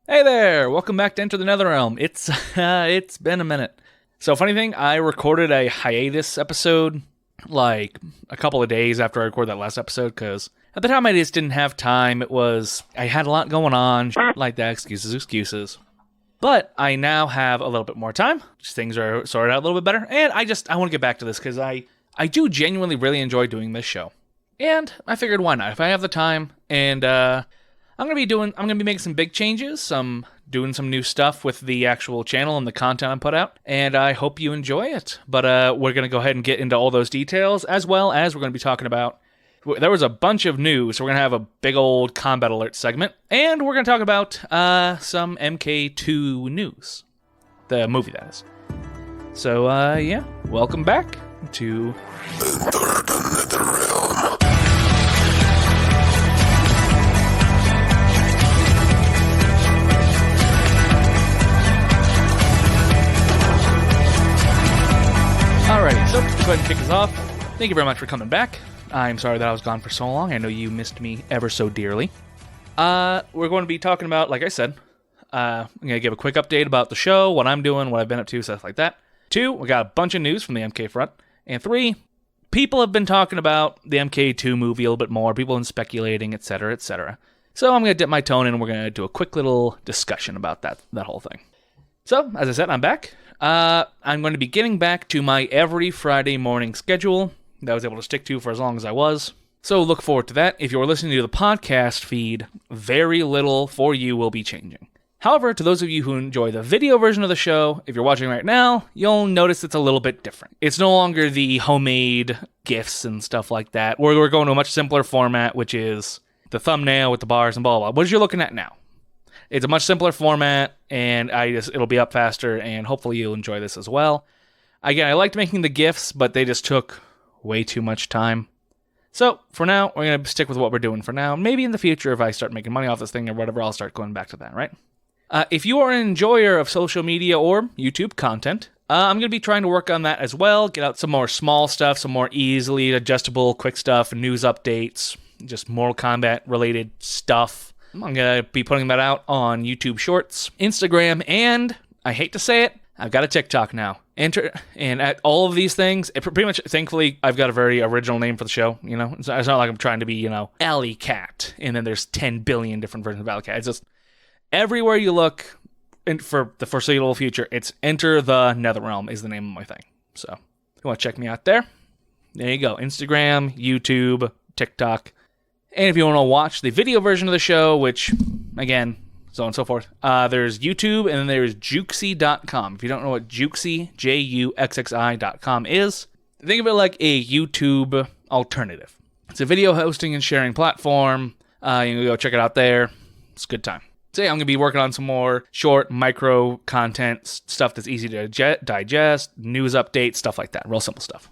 Hey there! Welcome back to Enter the NetherRealm. It's been a minute. So, funny thing, I recorded a hiatus episode like a couple of days after I recorded that last episode, because at the time I just didn't have time. I had a lot going on, like that, excuses. But I now have a little bit more time. Just things are sorted out a little bit better, and I want to get back to this, because I do genuinely really enjoy doing this show. And I figured, why not? If I have the time, and I'm gonna be making some big changes, doing some new stuff with the actual channel and the content I put out, and I hope you enjoy it. But we're gonna go ahead and get into all those details, as well as we're gonna be talking about. There was a bunch of news, so we're gonna have a big old Kombat alert segment, and we're gonna talk about some MK2 news, the movie that is. So yeah, welcome back to Enter the NetherRealm. Alrighty, so let's go ahead and kick us off. Thank you very much for coming back. I'm sorry that I was gone for so long. I know you missed me ever so dearly. We're going to be talking about, like I said, I'm going to give a quick update about the show, what I'm doing, what I've been up to, stuff like that. 2, we got a bunch of news from the MK front. And 3, people have been talking about the MK2 movie a little bit more, people have been speculating, etc., etc. So I'm going to dip my tone in, and we're going to do a quick little discussion about that whole thing. So, as I said, I'm back. I'm going to be getting back to my every Friday morning schedule that I was able to stick to for as long as I was. So look forward to that. If you're listening to the podcast feed, very little for you will be changing. However, to those of you who enjoy the video version of the show, if you're watching right now, you'll notice it's a little bit different. It's no longer the homemade GIFs and stuff like that. We're going to a much simpler format, which is the thumbnail with the bars and blah, blah, blah. What you're looking at now. It's a much simpler format, and it'll be up faster, and hopefully you'll enjoy this as well. Again, I liked making the GIFs, but they just took way too much time. So, for now, we're going to stick with what we're doing for now. Maybe in the future, if I start making money off this thing or whatever, I'll start going back to that, right? If you are an enjoyer of social media or YouTube content, I'm going to be trying to work on that as well, get out some more small stuff, some more easily adjustable, quick stuff, news updates, just Mortal Kombat-related stuff. I'm going to be putting that out on YouTube Shorts, Instagram, and, I hate to say it, I've got a TikTok now. And at all of these things, pretty much, thankfully, I've got a very original name for the show, you know? It's not like I'm trying to be, Alley Cat, and then there's 10 billion different versions of Alley Cat. It's just, everywhere you look, for the foreseeable future, it's Enter the NetherRealm is the name of my thing. So, if you want to check me out there, you go. Instagram, YouTube, TikTok. And if you want to watch the video version of the show, which, again, so on and so forth, there's YouTube, and then there's Juxi.com. If you don't know what Juxi, Juxi.com is, think of it like a YouTube alternative. It's a video hosting and sharing platform. You can go check it out there. It's a good time. So yeah, I'm going to be working on some more short, micro content, stuff that's easy to digest, news updates, stuff like that. Real simple stuff.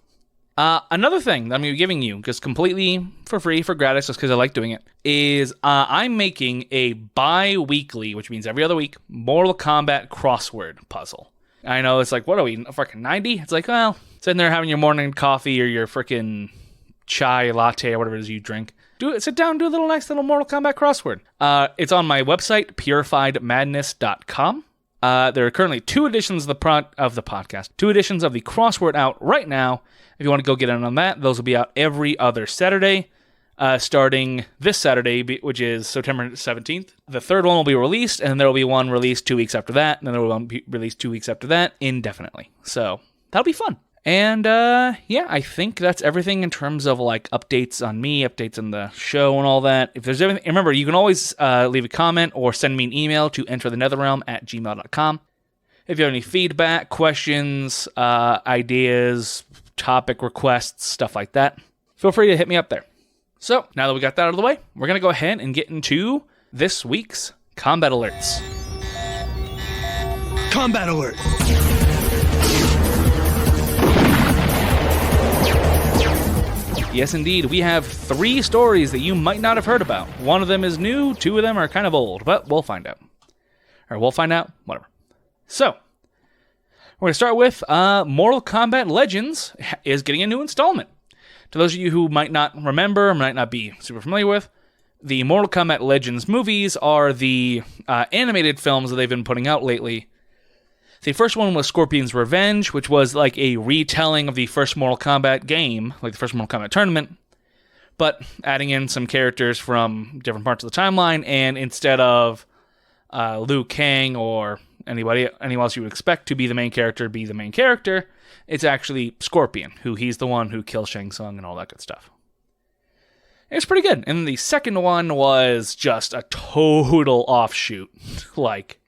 Another thing that I'm going to be giving you, just completely for free, for gratis, just because I like doing it, is I'm making a bi-weekly, which means every other week, Mortal Kombat crossword puzzle. I know, it's like, what are we, freaking 90? It's like, well, sitting there having your morning coffee or your freaking chai latte or whatever it is you drink. Sit down, do a nice little Mortal Kombat crossword. It's on my website, purifiedmadness.com. There are currently 2 editions of the podcast, 2 editions of the crossword out right now. If you want to go get in on that, those will be out every other Saturday, starting this Saturday, which is September 17th. The third one will be released, and there will be one released 2 weeks after that, and then there will be one released 2 weeks after that, indefinitely. So, that'll be fun. And, yeah, I think that's everything in terms of, updates on me, updates on the show and all that. If there's anything, remember, you can always leave a comment or send me an email to enterthenetherrealm@gmail.com. If you have any feedback, questions, ideas, topic requests, stuff like that, feel free to hit me up there. So, now that we got that out of the way, we're going to go ahead and get into this week's Kombat Alerts. Kombat Alert! Yes, indeed, we have 3 stories that you might not have heard about. One of them is new, 2 of them are kind of old, but we'll find out. Or we'll find out, whatever. So, we're going to start with Mortal Kombat Legends is getting a new installment. To those of you who might not remember, or might not be super familiar with, the Mortal Kombat Legends movies are the animated films that they've been putting out lately. The first one was Scorpion's Revenge, which was like a retelling of the first Mortal Kombat game, like the first Mortal Kombat tournament, but adding in some characters from different parts of the timeline, and instead of Liu Kang or anyone else you would expect to be the main character, it's actually Scorpion, who he's the one who kills Shang Tsung and all that good stuff. It's pretty good. And the second one was just a total offshoot, like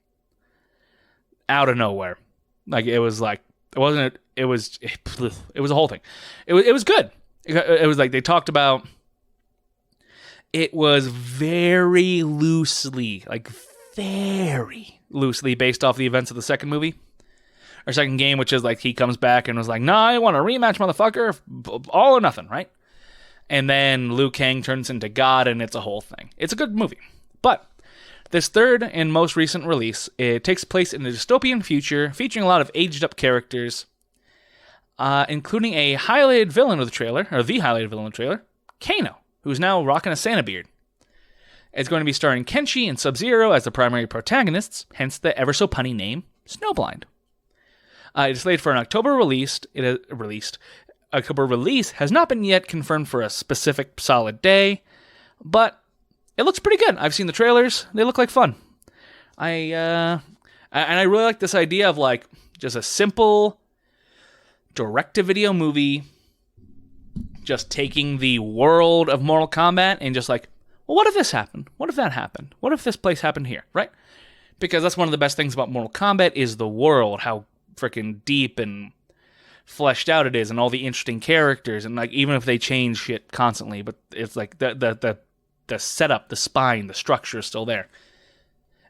out of nowhere. Like it was like it was a whole thing. It was good. It was like they talked about. It was very loosely based off the events of the second movie. Or second game, which is like he comes back and was like, "Nah, I want a rematch, motherfucker. All or nothing," right? And then Liu Kang turns into God, and it's a whole thing. It's a good movie. But this third and most recent release, it takes place in a dystopian future, featuring a lot of aged-up characters, including a highlighted villain of the trailer, Kano, who's now rocking a Santa beard. It's going to be starring Kenshi and Sub-Zero as the primary protagonists, hence the ever-so-punny name, Snowblind. It is slated for an October release. October release has not been yet confirmed for a specific solid day, but it looks pretty good. I've seen the trailers; they look like fun. I really like this idea of like just a simple direct-to-video movie, just taking the world of Mortal Kombat and just like, well, what if this happened? What if that happened? What if this place happened here? Right? Because that's one of the best things about Mortal Kombat is the world, how freaking deep and fleshed out it is, and all the interesting characters, and like even if they change shit constantly, but it's like the setup, the spine, the structure is still there,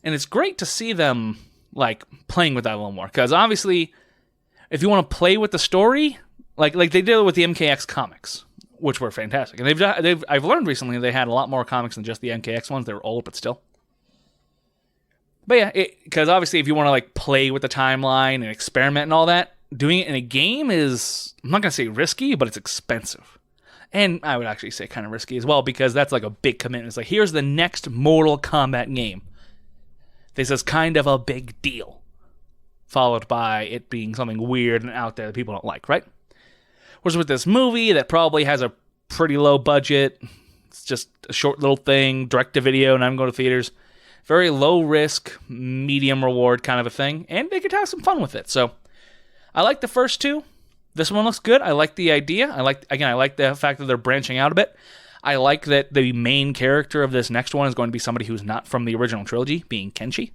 and it's great to see them like playing with that a little more. Because obviously, if you want to play with the story, like they did it with the MKX comics, which were fantastic, and I've learned recently they had a lot more comics than just the MKX ones. They were old, but still. But yeah, because obviously if you want to like play with the timeline and experiment and all that, doing it in a game is, I'm not going to say risky, but it's expensive. And I would actually say kind of risky as well, because that's like a big commitment. It's like, here's the next Mortal Kombat game. This is kind of a big deal. Followed by it being something weird and out there that people don't like, right? Whereas with this movie that probably has a pretty low budget, it's just a short little thing, direct to video, not even going to theaters. Very low risk, medium reward kind of a thing, and they could have some fun with it. So I like the first two. This one looks good. I like the idea. I like the fact that they're branching out a bit. I like that the main character of this next one is going to be somebody who's not from the original trilogy, being Kenshi.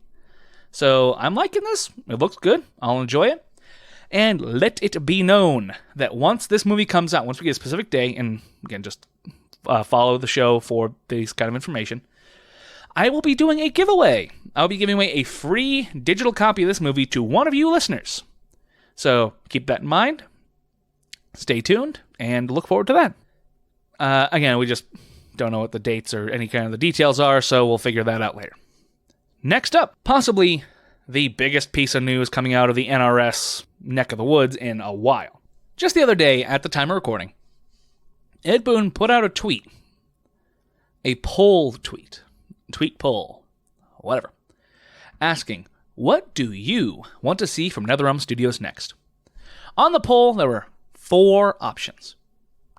So I'm liking this. It looks good. I'll enjoy it. And let it be known that once this movie comes out, once we get a specific day, and again, just follow the show for this kind of information, I will be doing a giveaway. I'll be giving away a free digital copy of this movie to one of you listeners. So keep that in mind. Stay tuned and look forward to that. Again, we just don't know what the dates or any kind of the details are, so we'll figure that out later. Next up, possibly the biggest piece of news coming out of the NRS neck of the woods in a while. Just the other day, at the time of recording, Ed Boon put out a tweet. A poll tweet. Tweet poll. Whatever. Asking, what do you want to see from NetherRealm Studios next? On the poll, there were 4 options.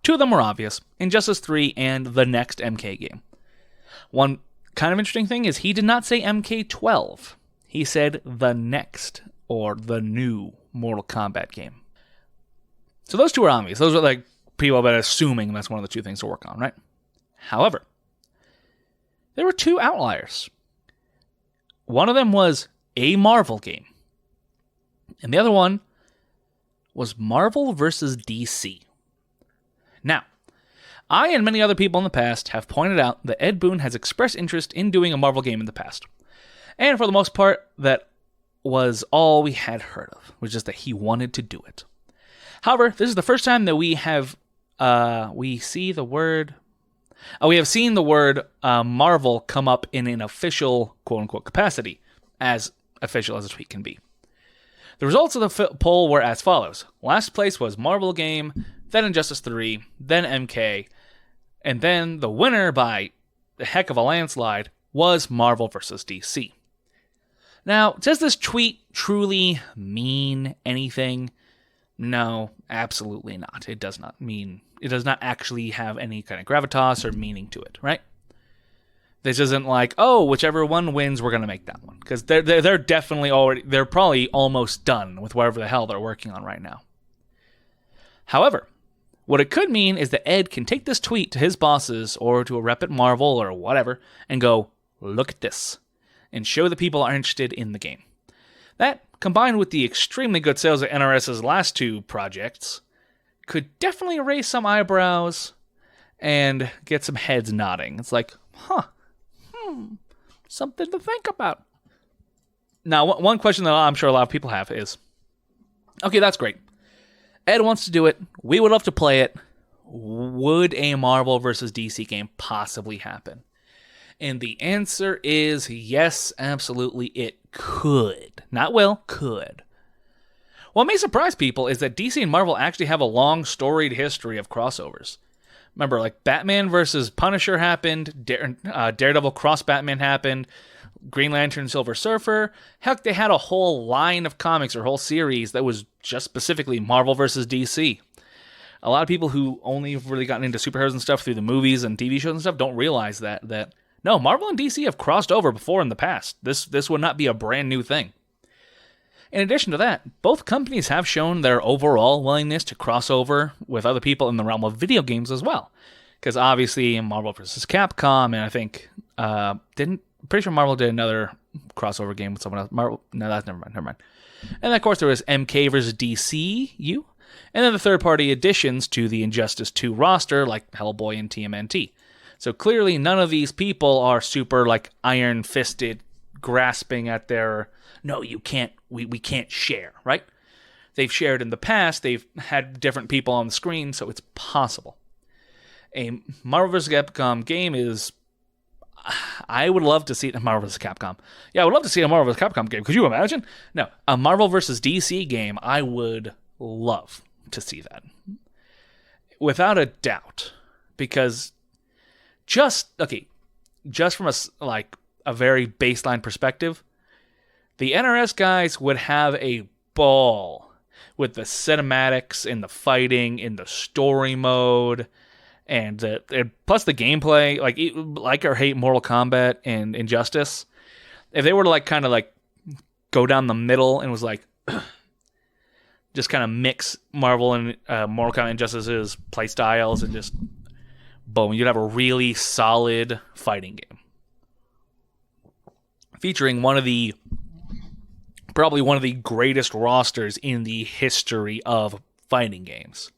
2 of them were obvious, Injustice 3 and the next MK game. One kind of interesting thing is he did not say MK12. He said the next, or the new Mortal Kombat game. So those 2 are obvious. Those are like people have been assuming that's one of the 2 things to work on, right? However, there were 2 outliers. One of them was a Marvel game. And the other one was Marvel versus DC. Now, I and many other people in the past have pointed out that Ed Boon has expressed interest in doing a Marvel game in the past. And for the most part, that was all we had heard of, was just that he wanted to do it. However, this is the first time that we have seen the word Marvel come up in an official, quote-unquote, capacity, as official as a tweet can be. The results of the poll were as follows. Last place was Marvel game, then Injustice 3, then MK, and then the winner by a heck of a landslide was Marvel vs. DC. Now, does this tweet truly mean anything? No, absolutely not. It does not actually have any kind of gravitas or meaning to it, right? This isn't like, oh, whichever one wins, we're going to make that one. Because they're definitely they're probably almost done with whatever the hell they're working on right now. However, what it could mean is that Ed can take this tweet to his bosses or to a rep at Marvel or whatever and go, look at this, and show the people are interested in the game. That, combined with the extremely good sales of NRS's last two projects, could definitely raise some eyebrows and get some heads nodding. It's like, something to think about. Now, one question that I'm sure a lot of people have is, okay, that's great. Ed wants to do it. We would love to play it. Would a Marvel vs. DC game possibly happen? And the answer is yes, absolutely it could. Not will, could. What may surprise people is that DC and Marvel actually have a long storied history of crossovers. Remember, like Batman vs. Punisher happened, Daredevil cross Batman happened, Green Lantern, Silver Surfer. Heck, they had a whole line of comics or whole series that was just specifically Marvel vs. DC. A lot of people who only really gotten into superheroes and stuff through the movies and TV shows and stuff don't realize that no, Marvel and DC have crossed over before in the past. This would not be a brand new thing. In addition to that, both companies have shown their overall willingness to cross over with other people in the realm of video games as well. Because obviously, Marvel vs. Capcom, and I think pretty sure Marvel did another crossover game with someone else. Never mind. And then, of course, there was MK vs. DCU, and then the third-party additions to the Injustice 2 roster, like Hellboy and TMNT. So clearly, none of these people are super, like, iron-fisted, grasping at their, no, you can't, we can't share, right? They've shared in the past, they've had different people on the screen, so it's possible. A Marvel vs. Capcom game is, I would love to see it in Marvel vs. Capcom. Yeah, I would love to see a Marvel vs. Capcom game. Could you imagine? No, a Marvel vs. DC game, I would love to see that. Without a doubt. Because just from a very baseline perspective, the NRS guys would have a ball with the cinematics and the fighting in the story mode, and plus the gameplay. Like or hate Mortal Kombat and Injustice, if they were to kind of go down the middle and was just kind of mix Marvel and Mortal Kombat Injustice's play styles and just boom, you'd have a really solid fighting game featuring probably one of the greatest rosters in the history of fighting games.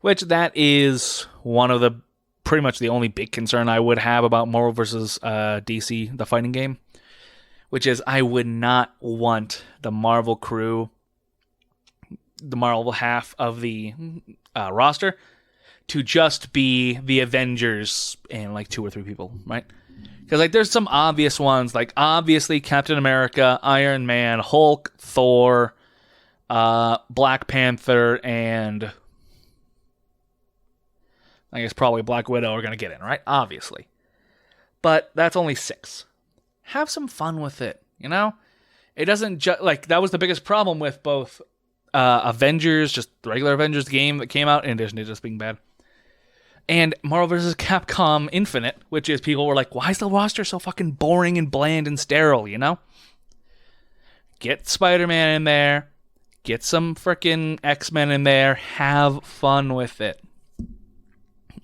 Which that is one of pretty much the only big concern I would have about Marvel vs. DC, the fighting game. Which is I would not want the Marvel crew, the Marvel half of the roster, to just be the Avengers and 2 or 3 people, right? Because there's some obvious ones, obviously Captain America, Iron Man, Hulk, Thor, Black Panther, and I guess probably Black Widow are going to get in, right? Obviously. But that's only 6. Have some fun with it, you know? It doesn't just, that was the biggest problem with both Avengers, just the regular Avengers game that came out, in addition to just being bad, and Marvel vs. Capcom Infinite, which is people were like, why is the roster so fucking boring and bland and sterile, you know? Get Spider-Man in there. Get some frickin' X-Men in there. Have fun with it.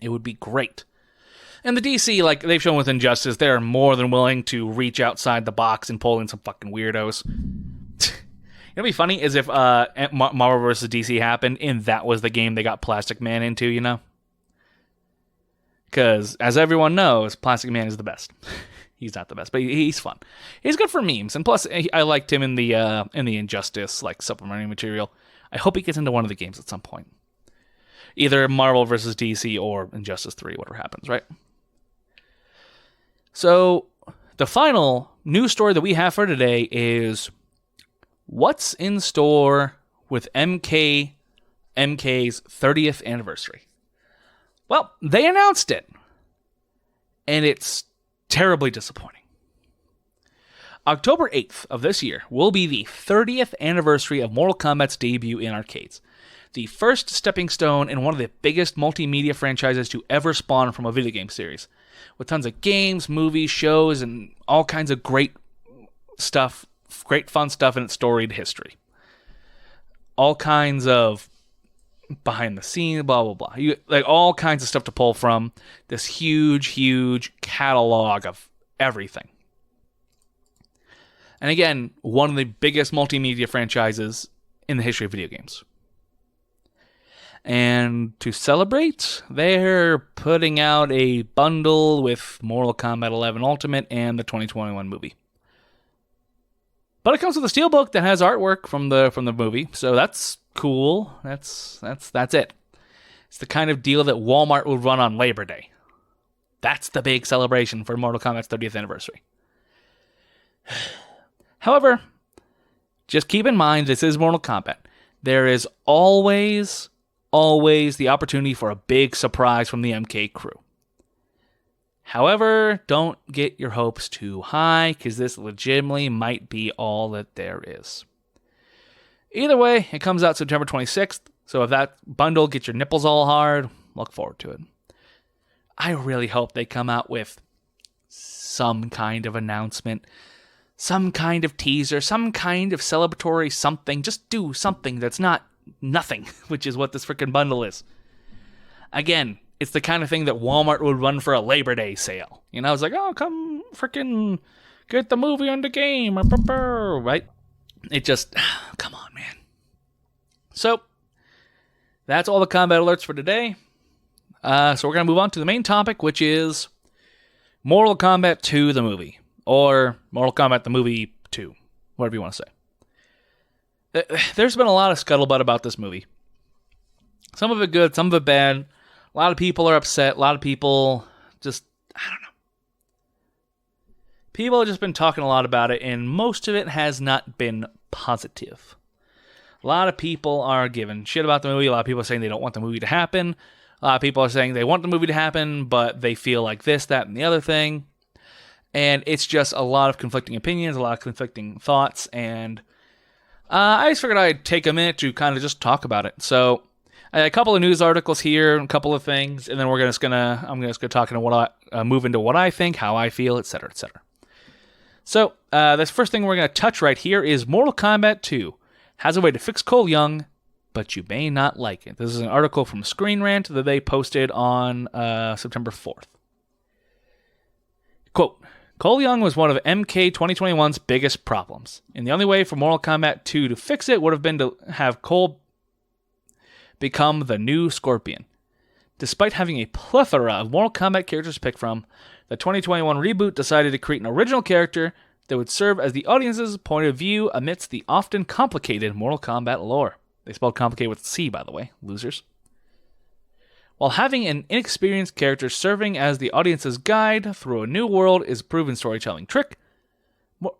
It would be great. And the DC, they've shown with Injustice, they're more than willing to reach outside the box and pull in some fucking weirdos. It'd be funny is if Marvel vs. DC happened and that was the game they got Plastic Man into, you know? Because, as everyone knows, Plastic Man is the best. He's not the best, but he's fun. He's good for memes, and plus, I liked him in the Injustice supplementary material. I hope he gets into one of the games at some point, either Marvel vs. DC or Injustice 3, whatever happens, right? So, the final news story that we have for today is what's in store with MK's 30th anniversary. Well, they announced it. and it's terribly disappointing. October 8th of this year will be the 30th anniversary of Mortal Kombat's debut in arcades. The first stepping stone in one of the biggest multimedia franchises to ever spawn from a video game series. With tons of games, movies, shows, and all kinds of great stuff, great fun stuff in its storied history. All kinds of behind the scenes, blah, blah, blah. All kinds of stuff to pull from this huge, huge catalog of everything. And again, one of the biggest multimedia franchises in the history of video games. And to celebrate, they're putting out a bundle with Mortal Kombat 11 Ultimate and the 2021 movie. But it comes with a steelbook that has artwork from the movie, so that's cool. That's it. It's the kind of deal that Walmart would run on Labor Day. That's the big celebration for Mortal Kombat's 30th anniversary. However, just keep in mind this is Mortal Kombat. There is always the opportunity for a big surprise from the MK crew. However, don't get your hopes too high, because this legitimately might be all that there is. Either way, it comes out September 26th, so if that bundle gets your nipples all hard, look forward to it. I really hope they come out with some kind of announcement, some kind of teaser, some kind of celebratory something. Just do something that's not nothing, which is what this freaking bundle is. Again, it's the kind of thing that Walmart would run for a Labor Day sale. You know, it's like, oh, come freaking get the movie on the game, right? It just, come on, man. So, that's all the combat alerts for today. So we're going to move on to the main topic, which is Mortal Kombat 2, the movie. Or Mortal Kombat, the movie 2. Whatever you want to say. There's been a lot of scuttlebutt about this movie. Some of it good, some of it bad. A lot of people are upset. A lot of people just, I don't know. People have just been talking a lot about it, and most of it has not been positive. A lot of people are giving shit about the movie. A lot of people are saying they don't want the movie to happen. A lot of people are saying they want the movie to happen, but they feel like this, that, and the other thing. And it's just a lot of conflicting opinions, a lot of conflicting thoughts, and I just figured I'd take a minute to kind of just talk about it. So, a couple of news articles here, a couple of things, and then I'm just gonna talk into move into what I think, how I feel, etc., etc. So, this first thing we're gonna touch right here is Mortal Kombat 2 has a way to fix Cole Young, but you may not like it. This is an article from Screen Rant that they posted on September 4th. Quote, Cole Young was one of MK 2021's biggest problems, and the only way for Mortal Kombat 2 to fix it would have been to have Cole become the new Scorpion. Despite having a plethora of Mortal Kombat characters to pick from, the 2021 reboot decided to create an original character that would serve as the audience's point of view amidst the often complicated Mortal Kombat lore. They spelled complicated with C, by the way, losers. While having an inexperienced character serving as the audience's guide through a new world is a proven storytelling trick,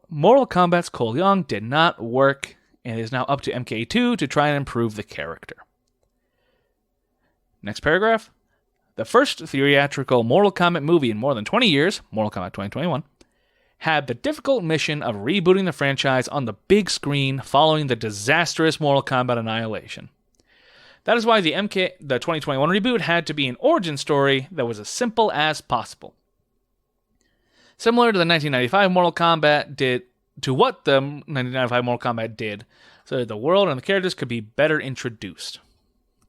Mortal Kombat's Cole Young did not work, and it is now up to MK2 to try and improve the character. Next paragraph. The first theatrical Mortal Kombat movie in more than 20 years, Mortal Kombat 2021, had the difficult mission of rebooting the franchise on the big screen following the disastrous Mortal Kombat Annihilation. That is why the 2021 reboot had to be an origin story that was as simple as possible. Similar to the 1995 Mortal Kombat did, to what the 1995 Mortal Kombat did, so that the world and the characters could be better introduced.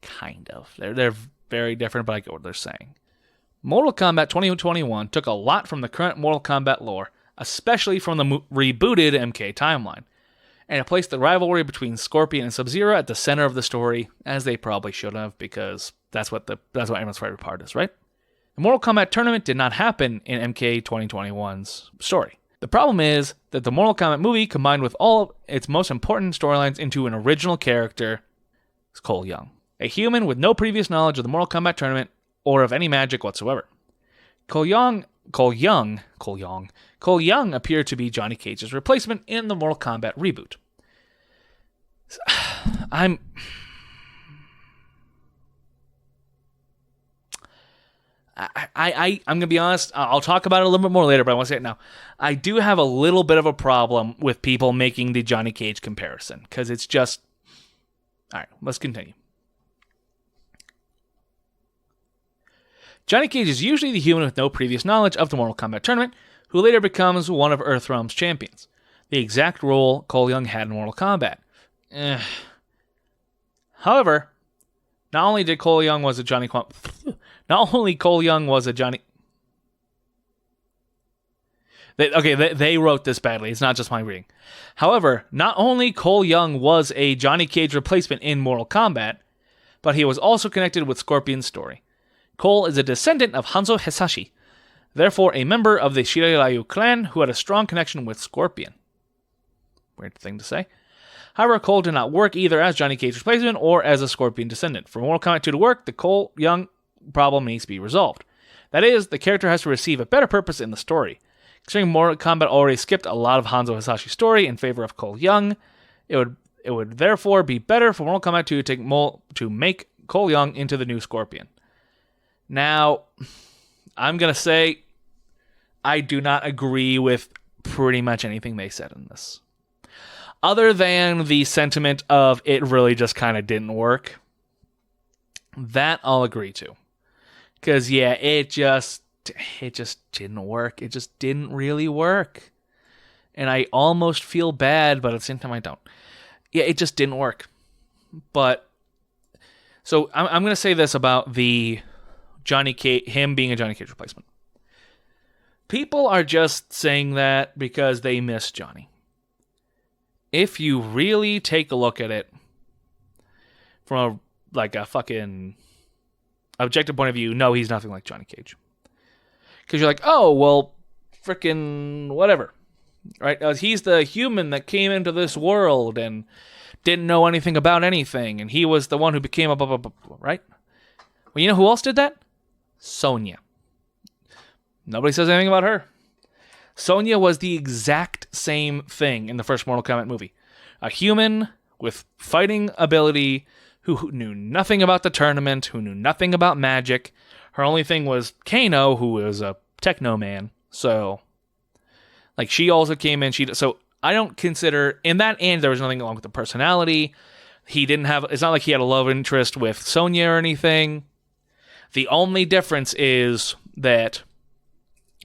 Kind of. They're very different, but I get what they're saying. Mortal Kombat 2021 took a lot from the current Mortal Kombat lore, especially from the rebooted MK timeline, and it placed the rivalry between Scorpion and Sub-Zero at the center of the story, as they probably should have, because that's what everyone's favorite part is, right? The Mortal Kombat tournament did not happen in MK 2021's story. The problem is that the Mortal Kombat movie combined with all of its most important storylines into an original character, Cole Young, a human with no previous knowledge of the Mortal Kombat tournament or of any magic whatsoever. Cole Young appeared to be Johnny Cage's replacement in the Mortal Kombat reboot. I'm going to be honest, I'll talk about it a little bit more later, but I want to say it now. I do have a little bit of a problem with people making the Johnny Cage comparison, because it's just... All right, let's continue. Johnny Cage is usually the human with no previous knowledge of the Mortal Kombat tournament, who later becomes one of EarthRealm's champions. The exact role Cole Young had in Mortal Kombat. However, not only Cole Young was a Johnny... They wrote this badly. It's not just my reading. However, not only Cole Young was a Johnny Cage replacement in Mortal Kombat, but he was also connected with Scorpion's story. Cole is a descendant of Hanzo Hasashi, therefore a member of the Shiryu clan who had a strong connection with Scorpion. Weird thing to say. However, Cole did not work either as Johnny Cage's replacement or as a Scorpion descendant. For Mortal Kombat 2 to work, the Cole Young problem needs to be resolved. That is, the character has to receive a better purpose in the story. Considering Mortal Kombat already skipped a lot of Hanzo Hasashi's story in favor of Cole Young, it would therefore be better for Mortal Kombat 2 to make Cole Young into the new Scorpion. Now, I'm going to say I do not agree with pretty much anything they said in this. Other than the sentiment of it really just kind of didn't work. That I'll agree to. Because, yeah, it just didn't work. It just didn't really work. And I almost feel bad, but at the same time I don't. Yeah, it just didn't work. But, so I'm going to say this about the Johnny Cage, him being a Johnny Cage replacement. People are just saying that because they miss Johnny. If you really take a look at it from a fucking objective point of view, no, he's nothing like Johnny Cage. Because you're like, oh, well, frickin' whatever. Right? He's the human that came into this world and didn't know anything about anything, and he was the one who became a blah, blah, blah, blah, right? Well, you know who else did that? Sonya. Nobody says anything about her. Sonya was the exact same thing in the first Mortal Kombat movie. A human with fighting ability who knew nothing about the tournament, who knew nothing about magic. Her only thing was Kano, who was a techno man. So, she also came in. So, I don't consider, in that end, there was nothing wrong with the personality. It's not like he had a love interest with Sonya or anything. The only difference is that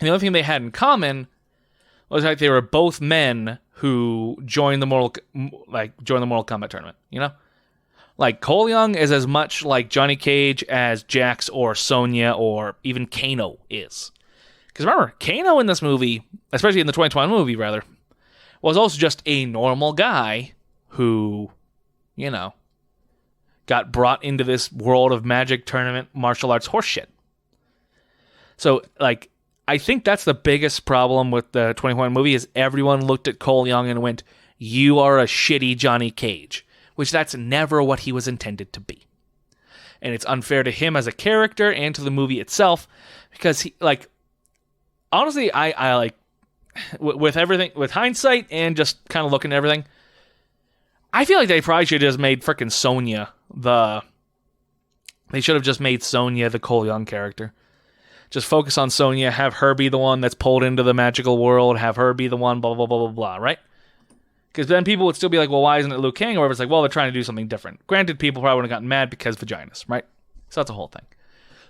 the only thing they had in common was that they were both men who joined the Mortal Kombat tournament, you know? Cole Young is as much like Johnny Cage as Jax or Sonya or even Kano is. Because remember, Kano in this movie, especially in the 2021 movie, rather, was also just a normal guy who, got brought into this world of magic tournament martial arts horseshit. So, I think that's the biggest problem with the 2021 movie is everyone looked at Cole Young and went, you are a shitty Johnny Cage. Which that's never what he was intended to be. And it's unfair to him as a character and to the movie itself. Because he, honestly, I with everything, with hindsight and just kind of looking at everything, I feel like they probably should have just made frickin' Sonya they should have just made Sonya the Cole Young character. Just focus on Sonya, have her be the one that's pulled into the magical world, have her be the one, blah, blah, blah, blah, blah, right? Because then people would still be like, well, why isn't it Liu Kang? Or it's like, well, they're trying to do something different. Granted, people probably would have gotten mad because vaginas, right? So that's a whole thing.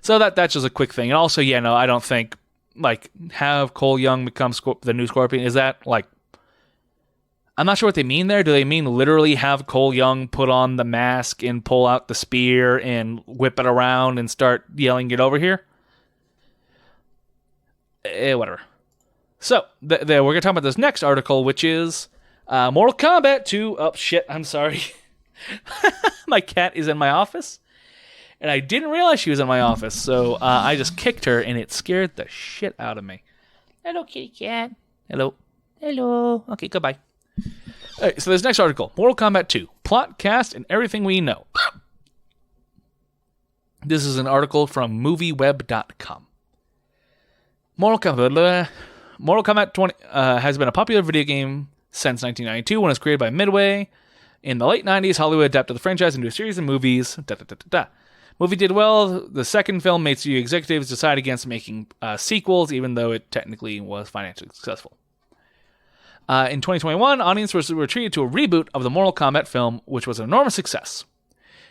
So that's just a quick thing. And also, I don't think, have Cole Young become the new Scorpion. Is that, I'm not sure what they mean there. Do they mean literally have Cole Young put on the mask and pull out the spear and whip it around and start yelling, get over here? Whatever. So, we're going to talk about this next article, which is Mortal Kombat 2. Oh, shit, I'm sorry. My cat is in my office, and I didn't realize she was in my office, so I just kicked her, and it scared the shit out of me. Hello, kitty cat. Hello. Hello. Okay, goodbye. All right, so this next article, Mortal Kombat 2, plot, cast, and everything we know. This is an article from movieweb.com. Mortal Kombat 20 has been a popular video game since 1992 when it was created by Midway. In the late 90s, Hollywood adapted the franchise into a series of movies. Movie did well. The second film made studio executives decide against making sequels, even though it technically was financially successful. In 2021, audiences were treated to a reboot of the Mortal Kombat film, which was an enormous success.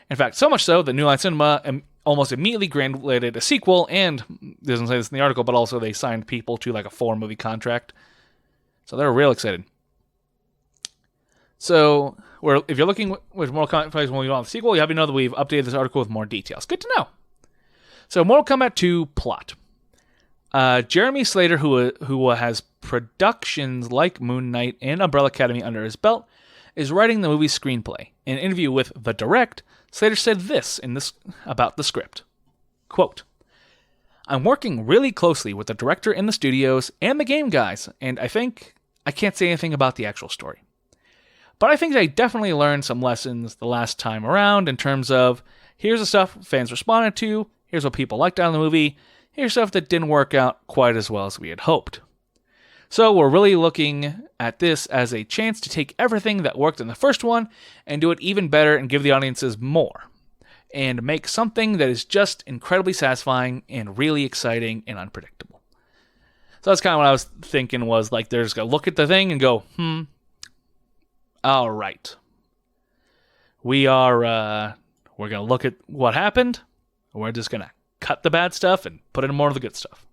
In fact, so much so that New Line Cinema almost immediately greenlighted a sequel, and it doesn't say this in the article, but also they signed people to like a 4-movie contract. So they're real excited. So, if you're looking with Mortal Kombat Fights when we want the sequel, you have to know that we've updated this article with more details. Good to know. So, Mortal Kombat 2 plot. Jeremy Slater, who has productions like Moon Knight and Umbrella Academy under his belt, is writing the movie's screenplay. In an interview with The Direct, Slater said this about the script. Quote, "I'm working really closely with the director in the studios and the game guys, and I think I can't say anything about the actual story. But I think I definitely learned some lessons the last time around in terms of, here's the stuff fans responded to, here's what people liked out of the movie, here's stuff that didn't work out quite as well as we had hoped. So we're really looking at this as a chance to take everything that worked in the first one and do it even better and give the audiences more. And make something that is just incredibly satisfying and really exciting and unpredictable." So that's kind of what I was thinking was like, they're just going to look at the thing and go, all right. We're going to look at what happened. We're just going to cut the bad stuff and put in more of the good stuff.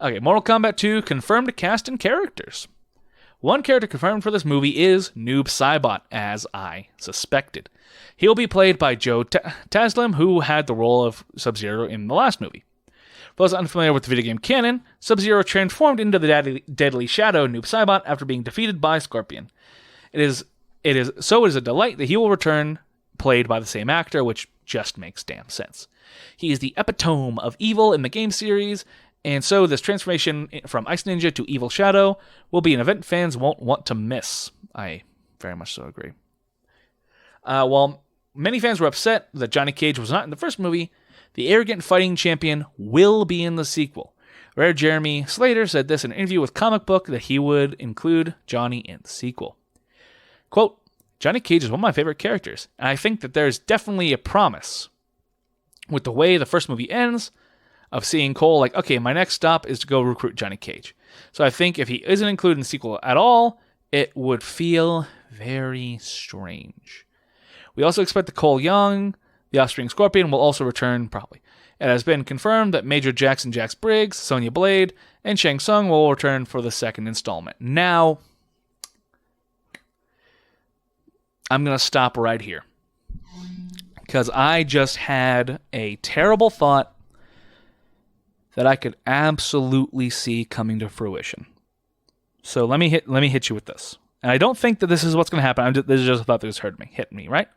Okay, Mortal Kombat 2 confirmed cast and characters. One character confirmed for this movie is Noob Saibot, as I suspected. He'll be played by Joe Taslim, who had the role of Sub-Zero in the last movie. For those unfamiliar with the video game canon, Sub-Zero transformed into the deadly shadow Noob Saibot after being defeated by Scorpion. It is a delight that he will return, played by the same actor, which just makes damn sense. He is the epitome of evil in the game series, and so this transformation from Ice Ninja to Evil Shadow will be an event fans won't want to miss. I very much so agree. While many fans were upset that Johnny Cage was not in the first movie, the arrogant fighting champion will be in the sequel. Rare Jeremy Slater said this in an interview with Comic Book that he would include Johnny in the sequel. Quote, "Johnny Cage is one of my favorite characters, and I think that there's definitely a promise with the way the first movie ends of seeing Cole like, okay, my next stop is to go recruit Johnny Cage. So I think if he isn't included in the sequel at all, it would feel very strange. We also expect that Cole Young, the Offspring Scorpion, will also return probably. It has been confirmed that Major Jackson Jax Briggs, Sonya Blade, and Shang Tsung will return for the second installment." Now, I'm going to stop right here, because I just had a terrible thought that I could absolutely see coming to fruition. So let me hit you with this. And I don't think that this is what's going to happen. This is just a thought that just hit me, right?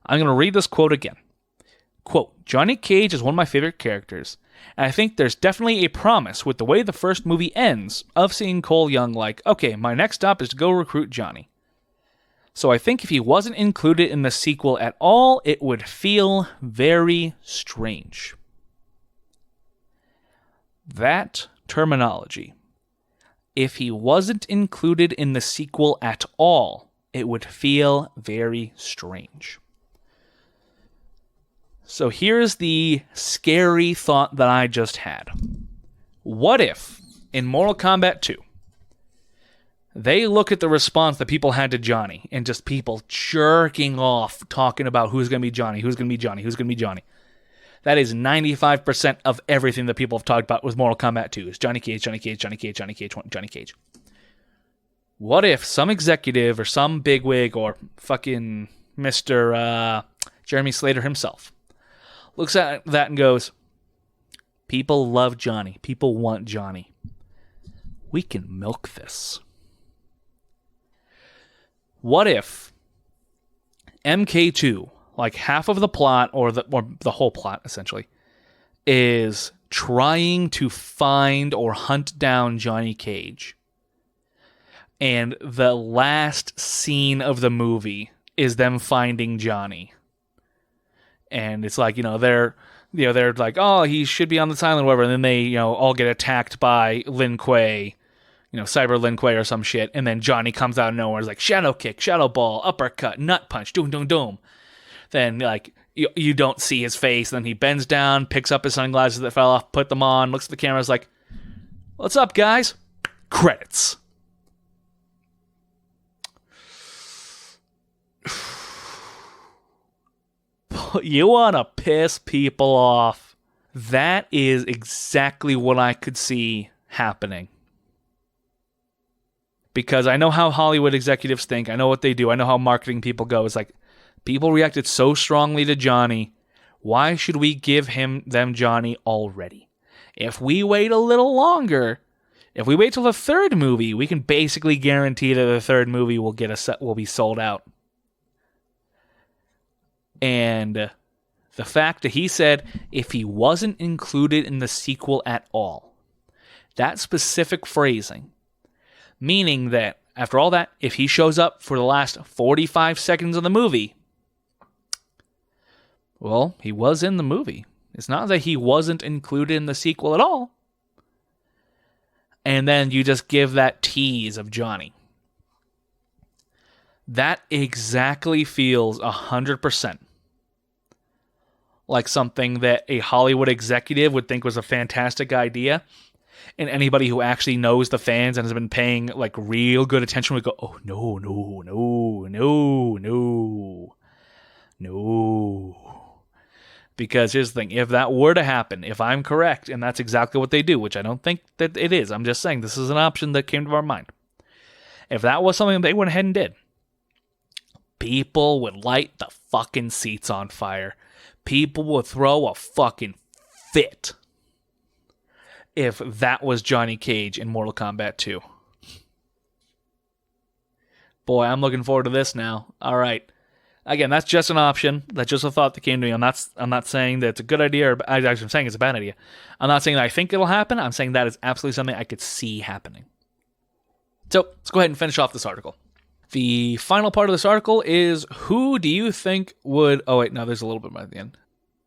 I'm going to read this quote again. Quote, "Johnny Cage is one of my favorite characters, and I think there's definitely a promise with the way the first movie ends of seeing Cole Young like, okay, my next stop is to go recruit Johnny. So I think if he wasn't included in the sequel at all, it would feel very strange." That terminology. If he wasn't included in the sequel at all, it would feel very strange. So here's the scary thought that I just had. What if, in Mortal Kombat 2, they look at the response that people had to Johnny, and just people jerking off, talking about who's going to be Johnny, who's going to be Johnny, who's going to be Johnny. That is 95% of everything that people have talked about with Mortal Kombat 2 is Johnny Cage, Johnny Cage, Johnny Cage, Johnny Cage, Johnny Cage. What if some executive or some bigwig or fucking Mr. Jeremy Slater himself looks at that and goes, people love Johnny. People want Johnny. We can milk this. What if MK2, like half of the plot, or the whole plot essentially, is trying to find or hunt down Johnny Cage, and the last scene of the movie is them finding Johnny, and it's like, they're like, oh, he should be on this island, whatever, and then they all get attacked by Lin Kuei, Cyber Lin Kuei or some shit, and then Johnny comes out of nowhere, is like shadow kick, shadow ball, uppercut, nut punch, doom doom doom. Then You don't see his face. Then he bends down, picks up his sunglasses that fell off, put them on, looks at the camera, is like, "What's up, guys?" Credits. You want to piss people off. That is exactly what I could see happening. Because I know how Hollywood executives think. I know what they do. I know how marketing people go. It's like, people reacted so strongly to Johnny. Why should we give them Johnny already? If we wait a little longer, if we wait till the third movie, we can basically guarantee that the third movie will be sold out. And the fact that he said if he wasn't included in the sequel at all, that specific phrasing, meaning that after all that, if he shows up for the last 45 seconds of the movie, well, he was in the movie. It's not that he wasn't included in the sequel at all. And then you just give that tease of Johnny. That exactly feels 100% like something that a Hollywood executive would think was a fantastic idea. And anybody who actually knows the fans and has been paying like real good attention would go, "Oh, no, no, no, no, no, no." Because here's the thing, if that were to happen, if I'm correct, and that's exactly what they do, which I don't think that it is, I'm just saying this is an option that came to our mind. If that was something they went ahead and did, people would light the fucking seats on fire. People would throw a fucking fit if that was Johnny Cage in Mortal Kombat 2. Boy, I'm looking forward to this now. All right. Again, that's just an option. That's just a thought that came to me. I'm not saying that it's a good idea, or I'm saying it's a bad idea. I'm not saying that I think it'll happen. I'm saying that is absolutely something I could see happening. So, let's go ahead and finish off this article. The final part of this article is, who do you think would... Oh, wait, no, there's a little bit more at the end.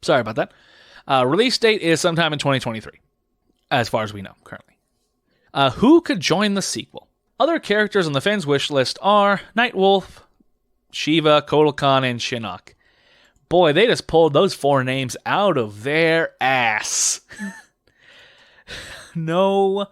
Sorry about that. Release date is sometime in 2023, as far as we know currently. Who could join the sequel? Other characters on the fans' wish list are Nightwolf, Shiva, Kotal Khan, and Shinnok. Boy, they just pulled those 4 names out of their ass. No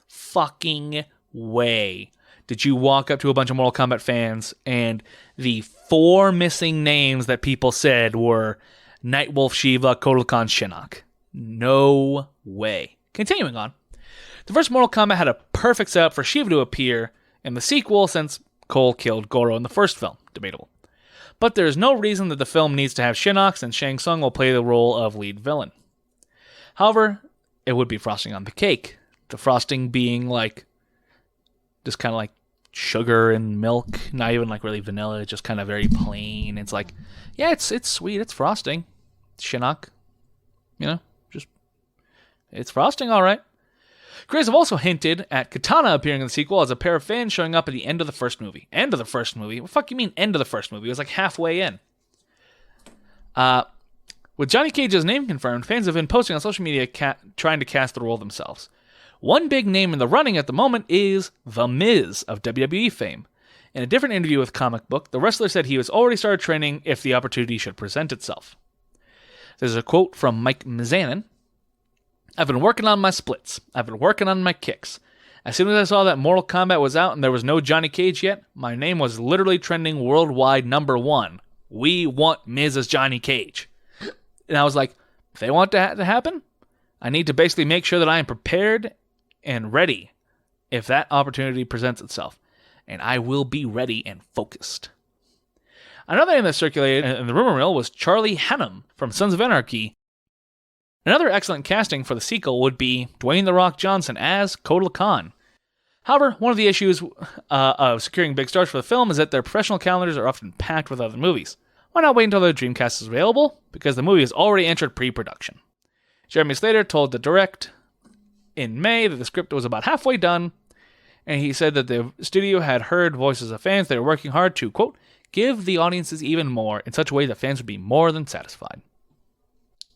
fucking way did you walk up to a bunch of Mortal Kombat fans and the 4 missing names that people said were Nightwolf, Shiva, Kotal Khan, Shinnok. No way. Continuing on. The first Mortal Kombat had a perfect setup for Shiva to appear in the sequel since Cole killed Goro in the first film. Debatable. But there's no reason that the film needs to have Shinnok, since Shang Tsung will play the role of lead villain. However, it would be frosting on the cake. The frosting being like, just kind of like sugar and milk, not even like really vanilla, it's just kind of very plain. It's like, yeah, it's sweet, it's frosting. Shinnok, just, it's frosting, all right. Creators have also hinted at Katana appearing in the sequel as a pair of fans showing up at the end of the first movie. End of the first movie? What the fuck you mean end of the first movie? It was like halfway in. With Johnny Cage's name confirmed, fans have been posting on social media trying to cast the role themselves. One big name in the running at the moment is The Miz of WWE fame. In a different interview with Comic Book, the wrestler said he was already started training if the opportunity should present itself. There's a quote from Mike Mizanin. "I've been working on my splits. I've been working on my kicks. As soon as I saw that Mortal Kombat was out and there was no Johnny Cage yet, my name was literally trending worldwide #1. We want Miz as Johnny Cage." And I was like, if they want that to happen, I need to basically make sure that I am prepared and ready if that opportunity presents itself. And I will be ready and focused. Another name that circulated in the rumor mill was Charlie Hunnam from Sons of Anarchy. Another excellent casting for the sequel would be Dwayne "The Rock" Johnson as Kotal Khan. However, one of the issues of securing big stars for the film is that their professional calendars are often packed with other movies. Why not wait until the Dreamcast is available? Because the movie has already entered pre-production. Jeremy Slater told The Direct in May that the script was about halfway done, and he said that the studio had heard voices of fans. They were working hard to, quote, give the audiences even more in such a way that fans would be more than satisfied.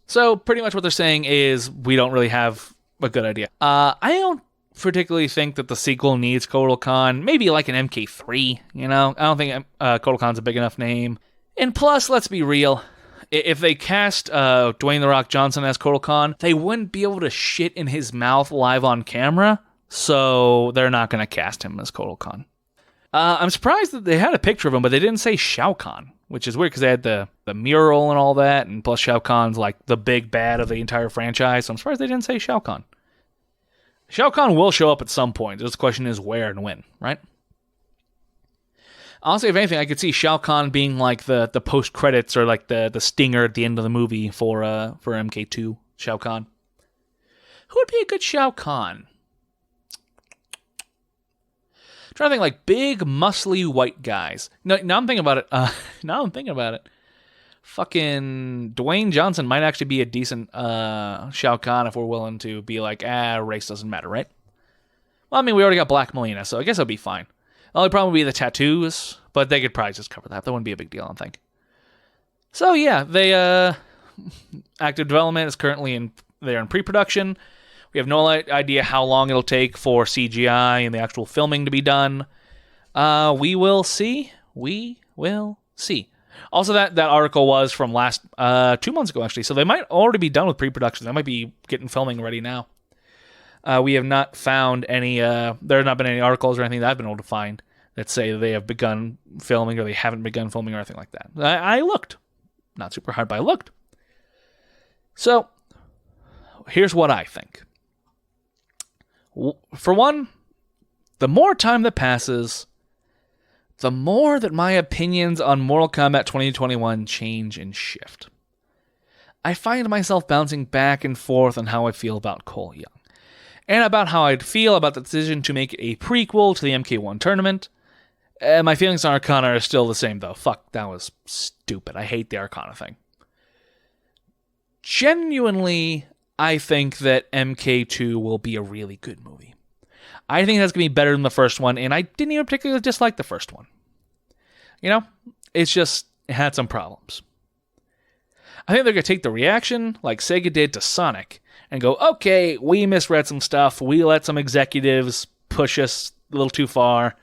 So pretty much what they're saying is we don't really have a good idea. I don't particularly think that the sequel needs Kotal Khan. Maybe like an MK3, I don't think Kotal Khan's a big enough name. And plus, let's be real, If they cast Dwayne The Rock Johnson as Kotal Khan, they wouldn't be able to shit in his mouth live on camera, so they're not going to cast him as Kotal Khan. I'm surprised that they had a picture of him, but they didn't say Shao Kahn, which is weird because they had the mural and all that, and plus Shao Kahn's like the big bad of the entire franchise, so I'm surprised they didn't say Shao Kahn. Shao Kahn will show up at some point. The question is where and when, right? Honestly, if anything, I could see Shao Kahn being like the post-credits or like the stinger at the end of the movie for MK2, Shao Kahn. Who would be a good Shao Kahn? Trying to think like big, muscly white guys. Now I'm thinking about it. Fucking Dwayne Johnson might actually be a decent Shao Kahn if we're willing to be like, race doesn't matter, right? Well, I mean, we already got Black Melina, so I guess it'll be fine. The only problem would be the tattoos, but they could probably just cover that. That wouldn't be a big deal, I think. So yeah, they active development is currently they're in pre-production. We have no idea how long it'll take for CGI and the actual filming to be done. We will see. We will see. Also, that article was from last 2 months ago, actually. So they might already be done with pre-production. They might be getting filming ready now. We have not found any... there have not been any articles or anything that I've been able to find that say they have begun filming or they haven't begun filming or anything like that. I looked. Not super hard, but I looked. So, here's what I think. For one, the more time that passes, the more that my opinions on Mortal Kombat 2021 change and shift. I find myself bouncing back and forth on how I feel about Cole Young, and about how I'd feel about the decision to make a prequel to the MK1 tournament. My feelings on Arcana are still the same, though. Fuck, that was stupid. I hate the Arcana thing. Genuinely, I think that MK2 will be a really good movie. I think that's going to be better than the first one, and I didn't even particularly dislike the first one. You know, it had some problems. I think they're going to take the reaction, like Sega did to Sonic, and go, okay, we misread some stuff, we let some executives push us a little too far,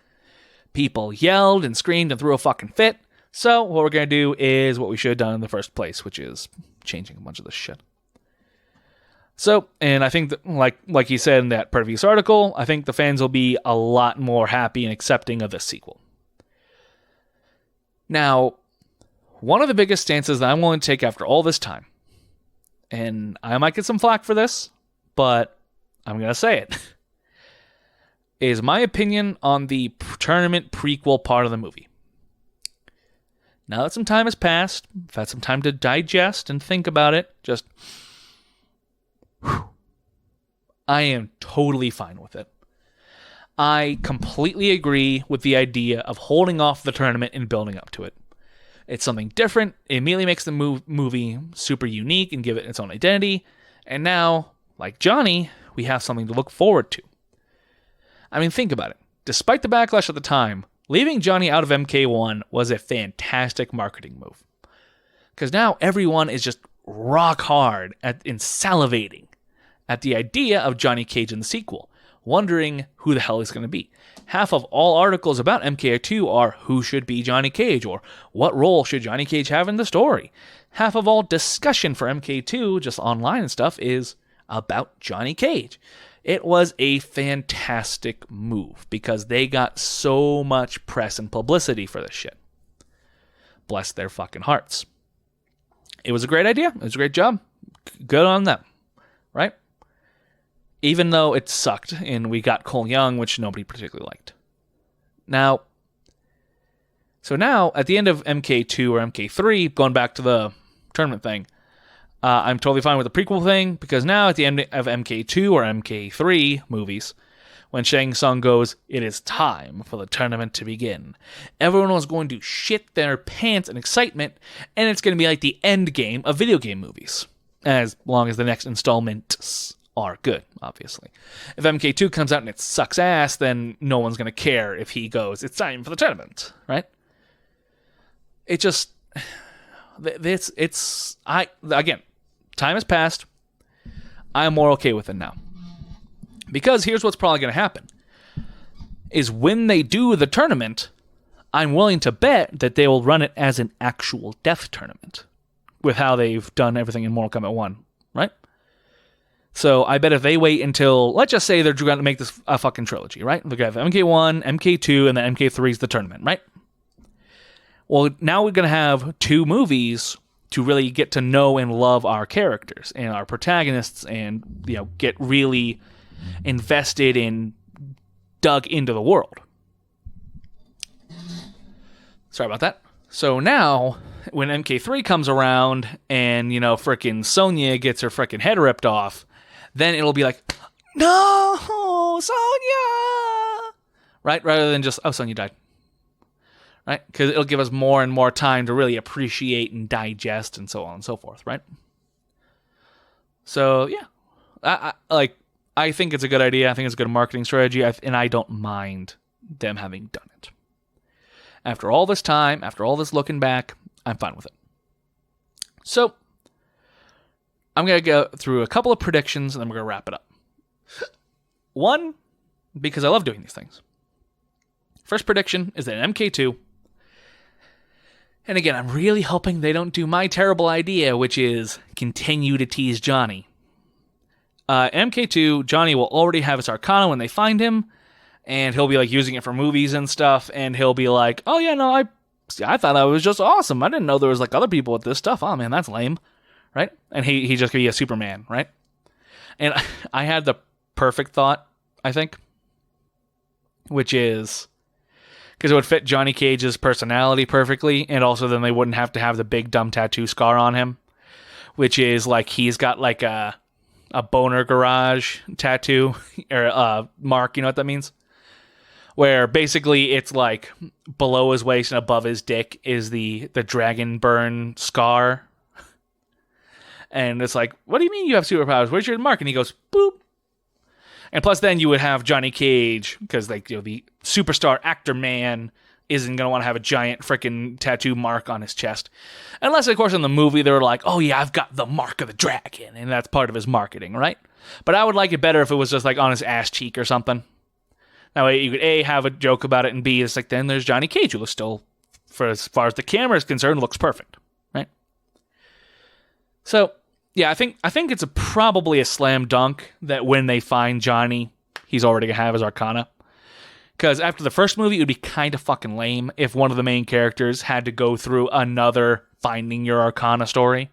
people yelled and screamed and threw a fucking fit, so what we're going to do is what we should have done in the first place, which is changing a bunch of this shit. So, and I think that, like he said in that previous article, I think the fans will be a lot more happy and accepting of this sequel. Now, one of the biggest stances that I'm willing to take after all this time, and I might get some flack for this, but I'm going to say it, is my opinion on the tournament prequel part of the movie. Now that some time has passed, I've had some time to digest and think about it, just... I am totally fine with it. I completely agree with the idea of holding off the tournament and building up to it. It's something different. It immediately makes the movie super unique and give it its own identity. And now, like Johnny, we have something to look forward to. I mean, think about it. Despite the backlash at the time, leaving Johnny out of MK1 was a fantastic marketing move. Because now everyone is just rock hard in salivating at the idea of Johnny Cage in the sequel, wondering who the hell he's going to be. Half of all articles about MK2 are who should be Johnny Cage, or what role should Johnny Cage have in the story. Half of all discussion for MK2, just online and stuff, is about Johnny Cage. It was a fantastic move, because they got so much press and publicity for this shit. Bless their fucking hearts. It was a great idea. It was a great job. Good on them. Right? Even though it sucked and we got Cole Young, which nobody particularly liked. Now, at the end of MK2 or MK3, going back to the tournament thing, I'm totally fine with the prequel thing, because now at the end of MK2 or MK3 movies, when Shang Tsung goes, "It is time for the tournament to begin," everyone was going to shit their pants in excitement, and it's going to be like the end game of video game movies, as long as the next installments are good, obviously. If MK2 comes out and it sucks ass, then no one's going to care if he goes, "It's time for the tournament," right? It just... Again, time has passed. I'm more okay with it now. Because here's what's probably going to happen. Is when they do the tournament, I'm willing to bet that they will run it as an actual death tournament. with how they've done everything in Mortal Kombat 1, right? So I bet if they wait until, let's just say they're going to make this a fucking trilogy, right? They're going to have MK1, MK2, and then MK3 is the tournament, right? Well, now we're going to have 2 movies to really get to know and love our characters and our protagonists and, get really invested and dug into the world. Sorry about that. So now, when MK3 comes around and, frickin' Sonya gets her frickin' head ripped off, then it'll be like, no, Sonya! Right? Rather than just, oh, Sonya died. Right? Because it'll give us more and more time to really appreciate and digest and so on and so forth, right? So, yeah. I think it's a good idea. I think it's a good marketing strategy, and I don't mind them having done it. After all this time, after all this looking back, I'm fine with it. So, I'm going to go through a couple of predictions, and then we're going to wrap it up. 1, because I love doing these things. First prediction is that in MK2, and again, I'm really hoping they don't do my terrible idea, which is continue to tease Johnny. MK2, Johnny will already have his Arcana when they find him, and he'll be using it for movies and stuff, and he'll be like, oh yeah, no, I thought I was just awesome. I didn't know there was other people with this stuff. Oh man, that's lame. Right? And he just could be a Superman, right? And I had the perfect thought, I think, which is, because it would fit Johnny Cage's personality perfectly, and also then they wouldn't have to have the big dumb tattoo scar on him, which is he's got a boner garage tattoo, or mark, you know what that means? Where basically it's below his waist and above his dick is the dragon burn scar. And it's what do you mean you have superpowers? Where's your mark? And he goes, boop. And plus then you would have Johnny Cage, because the superstar actor man isn't going to want to have a giant freaking tattoo mark on his chest. Unless, of course, in the movie they were oh yeah, I've got the mark of the dragon, and that's part of his marketing, right? But I would like it better if it was just on his ass cheek or something. That way you could A, have a joke about it, and B, it's then there's Johnny Cage, who looks still, for as far as the camera is concerned, looks perfect, right? So, yeah, I think it's probably a slam dunk that when they find Johnny, he's already going to have his Arcana. Because after the first movie, it would be kind of fucking lame if one of the main characters had to go through another finding your Arcana story,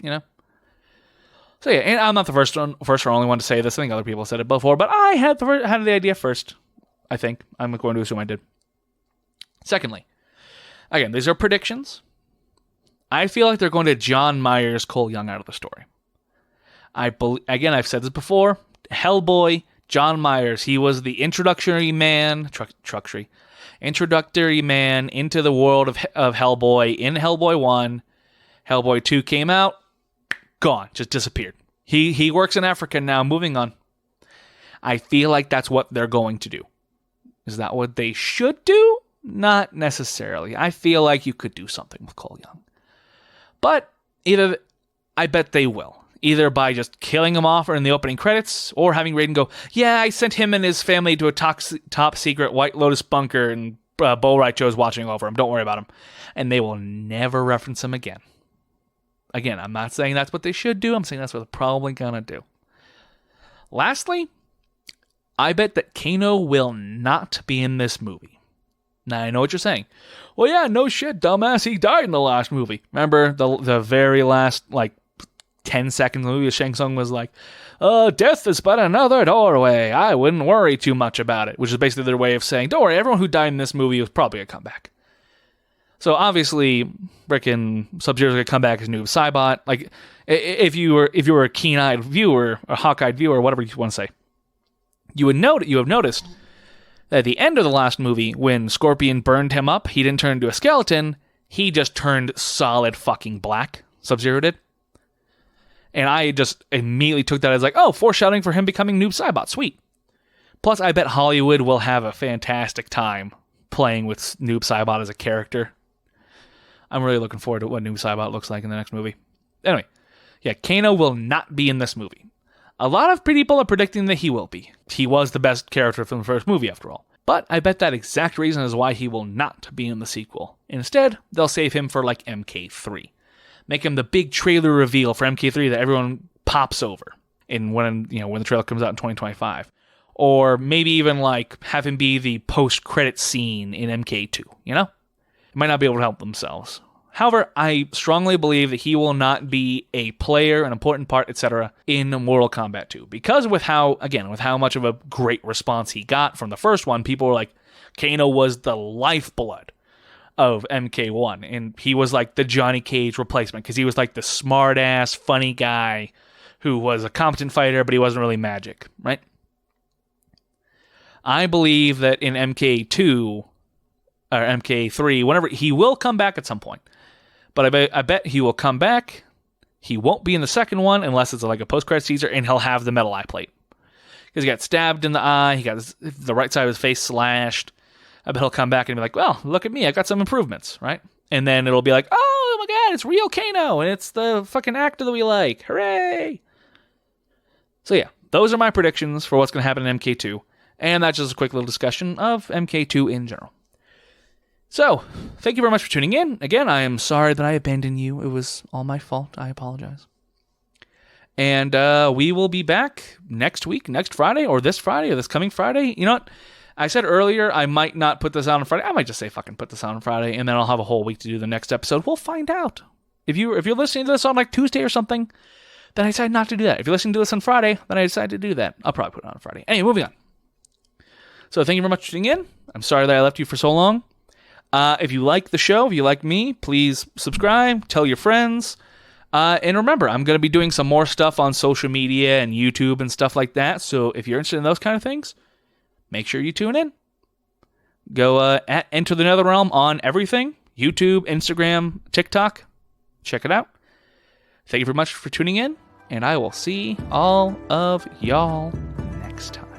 So yeah, and I'm not the first or only one to say this. I think other people said it before, but I had the idea first. I think. I'm going to assume I did. Secondly, again, these are predictions. I feel like they're going to John Myers Cole Young out of the story. Again, I've said this before. Hellboy, John Myers, he was the introductory man into the world of Hellboy in Hellboy 1. Hellboy 2 came out, gone, just disappeared. He works in Africa now, moving on. I feel like that's what they're going to do. Is that what they should do? Not necessarily. I feel like you could do something with Cole Young. But I bet they will. Either by just killing him off or in the opening credits, or having Raiden go, yeah, I sent him and his family to a top secret White Lotus bunker, and Bo Raicho's watching over him. Don't worry about him. And they will never reference him again. Again, I'm not saying that's what they should do. I'm saying that's what they're probably going to do. Lastly, I bet that Kano will not be in this movie. Now, I know what you're saying. Well, yeah, no shit, dumbass. He died in the last movie. Remember the very last, 10 seconds of the movie, Shang Tsung was death is but another doorway. I wouldn't worry too much about it, which is basically their way of saying, don't worry, everyone who died in this movie was probably going to come back. So obviously, frickin' Sub-Zero's going to come back as Noob Saibot. If you were a keen-eyed viewer, a hawk-eyed viewer, whatever you want to say, you have noticed that at the end of the last movie, when Scorpion burned him up, he didn't turn into a skeleton, he just turned solid fucking black. Sub-Zero did. And I just immediately took that as foreshadowing for him becoming Noob Saibot. Sweet. Plus, I bet Hollywood will have a fantastic time playing with Noob Saibot as a character. I'm really looking forward to what Noob Saibot looks like in the next movie. Anyway, yeah, Kano will not be in this movie. A lot of people are predicting that he will be. He was the best character from the first movie, after all. But I bet that exact reason is why he will not be in the sequel. Instead, they'll save him for MK3. Make him the big trailer reveal for MK3 that everyone pops over when the trailer comes out in 2025. Or maybe even like have him be the post-credit scene in MK2, you know? Might not be able to help themselves. However, I strongly believe that he will not be a player, an important part, etc. in Mortal Kombat 2. Because with how much of a great response he got from the first one, people were like, Kano was the lifeblood of MK1. And he was like the Johnny Cage replacement, because he was like the smart-ass, funny guy who was a competent fighter, but he wasn't really magic, right? I believe that in MK2, or MK3, whenever, he will come back at some point. But I bet he will come back. He won't be in the second one unless it's like a post-credit teaser, and he'll have the metal eye plate. Because he got stabbed in the eye, he got the right side of his face slashed. I bet he'll come back and be like, well, look at me, I got some improvements, right? And then it'll be like, oh my god, it's real Kano, and it's the fucking actor that we like. Hooray! So yeah, those are my predictions for what's going to happen in MK2. And that's just a quick little discussion of MK2 in general. So, thank you very much for tuning in. Again, I am sorry that I abandoned you. It was all my fault. I apologize. And we will be back next week, next Friday, or this coming Friday. You know what? I said earlier I might not put this out on Friday. I might just say fucking put this out on Friday, and then I'll have a whole week to do the next episode. We'll find out. If you're listening to this on like Tuesday or something, then I decide not to do that. If you're listening to this on Friday, then I decide to do that. I'll probably put it on Friday. Anyway, moving on. So thank you very much for tuning in. I'm sorry that I left you for so long. If you like the show, if you like me, please subscribe, tell your friends. And remember, I'm going to be doing some more stuff on social media and YouTube and stuff like that. So if you're interested in those kind of things, make sure you tune in. Go at Enter the NetherRealm on everything. YouTube, Instagram, TikTok. Check it out. Thank you very much for tuning in. And I will see all of y'all next time.